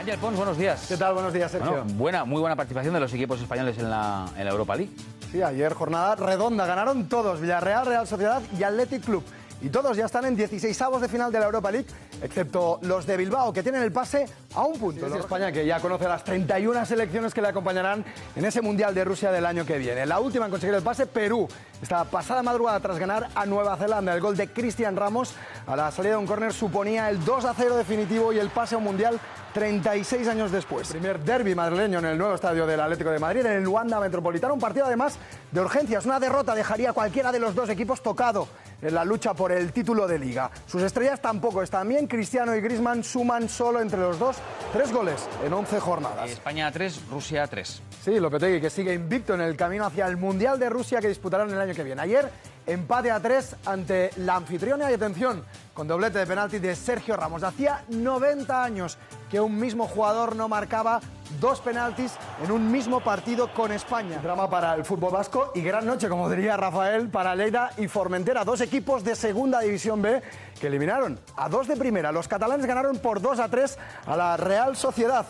Ángel Pons, buenos días. ¿Qué tal? Buenos días, Sergio. Bueno, muy buena participación de los equipos españoles en la Europa League. Sí, ayer jornada redonda, ganaron todos, Villarreal, Real Sociedad y Athletic Club. Y todos ya están en 16avos de final de la Europa League, excepto los de Bilbao, que tienen el pase a un punto. Sí, España, que ya conoce las 31 selecciones que le acompañarán en ese Mundial de Rusia del año que viene. La última en conseguir el pase, Perú. Esta pasada madrugada tras ganar a Nueva Zelanda. El gol de Cristian Ramos a la salida de un córner suponía el 2-0 definitivo y el pase a un Mundial 36 años después. Primer derbi madrileño en el nuevo estadio del Atlético de Madrid, en el Wanda Metropolitano. Un partido además de urgencias. Una derrota dejaría a cualquiera de los dos equipos tocado en la lucha por el título de Liga. Sus estrellas tampoco están bien. Cristiano y Griezmann suman solo entre los dos 3 goles en 11 jornadas. España 3, Rusia 3. Sí, Lopetegui, que sigue invicto en el camino hacia el Mundial de Rusia que disputarán el año que viene. Ayer, empate a 3 ante la anfitriona y atención, con doblete de penalti de Sergio Ramos. Hacía 90 años que un mismo jugador no marcaba 2 penaltis en un mismo partido con España. Drama para el fútbol vasco y gran noche, como diría Rafael, para Lleida y Formentera. 2 equipos de segunda división B que eliminaron a 2 de primera. Los catalanes ganaron por 2-3 a la Real Sociedad.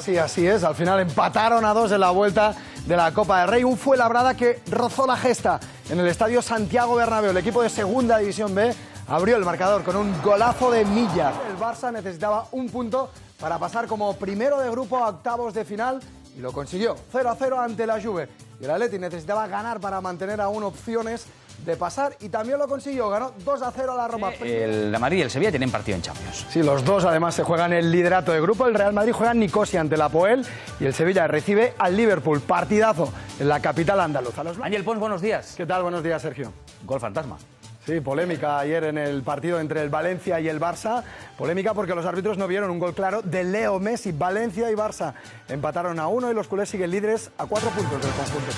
Sí, así es. Al final empataron a 2 en la vuelta de la Copa del Rey. Un Fuenlabrada que rozó la gesta en el estadio Santiago Bernabéu. El equipo de segunda división B abrió el marcador con un golazo de Milla. El Barça necesitaba un punto para pasar como primero de grupo a octavos de final y lo consiguió. 0-0 ante la Juve. Y el Atleti necesitaba ganar para mantener aún opciones de pasar y también lo consiguió. Ganó 2-0 a la Roma. El Madrid y el Sevilla tienen partido en Champions. Sí, los dos además se juegan el liderato de grupo. El Real Madrid juega en Nicosia ante el Apoel y el Sevilla recibe al Liverpool. Partidazo en la capital andaluza. Ángel Pons, buenos días. ¿Qué tal? Buenos días, Sergio. Gol fantasma. Sí, polémica ayer en el partido entre el Valencia y el Barça. Polémica porque los árbitros no vieron un gol claro de Leo Messi. Valencia y Barça empataron a 1 y los culés siguen líderes a 4 puntos del conjunto.